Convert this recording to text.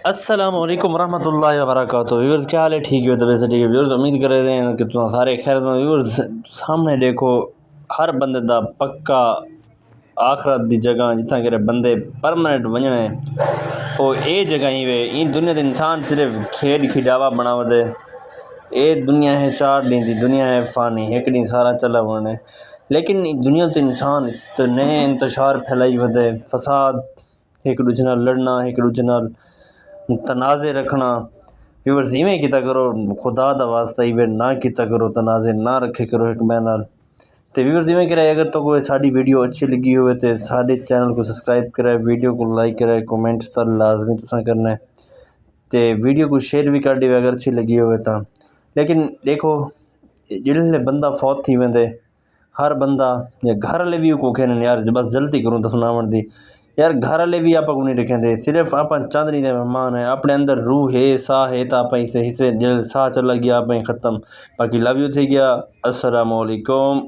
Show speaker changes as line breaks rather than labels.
अस्सलाम वालेकुम रहमतुल्लाहि व बरकातहू। व्यूअर्स क्या हाल है? ठीक है, तबीयत ठीक है। व्यूअर्स उम्मीद कर रहे हैं कि तुम सारे खैर। व्यूअर्स सामने देखो, हर बंदे दा पक्का आखरत दी जगह जितना कि बंदे परमानेंट वजने वो ये जगह ही वे। इन दुनिया दे इंसान सिर्फ खेल खिडावा बनावदे। ये दुनिया है 4 दिन की दुनिया है, फ़ानी एक दिन सारा चला बने। लेकिन दुनिया तो इंसान इतने इंतशार फैलाई वदे, फसाद, एक दूजे नाल लड़ना, एक दूजे नाल तनाज़े रखना। व्यूअर्स इवें किता करो, खुदा दा वास्ता इवें ना किता करो, तनाज़े ना रखे करो एक मैं नाल। तो व्यूअर्स इवें करे, अगर तो कोई साड़ी वीडियो अच्छी लगी हो तो सारे चैनल को सब्सक्राइब करे, वीडियो को लाइक करे, कमेंट्स तो लाजमी तुसा करना है, तो वीडियो को शेयर भी कर दिए अगर अच्छी लगी हो तो। लेकिन देखो, जिसले बंदा फौत थी वेंदे, हर बंदा या घर वाले भी को कहने यार बस जल्दी करूँ दफनावन दी। यार घर वाले भी आप को नहीं रखेंदे, सिर्फ आप चंद नहीं दे मेहमान है। अपने अंदर रूह है, साह है, तो आप इसे हिस्से साह चला गया आप ख़त्म। बाकी लव यू थी गया। अस्सलाम वालेकुम।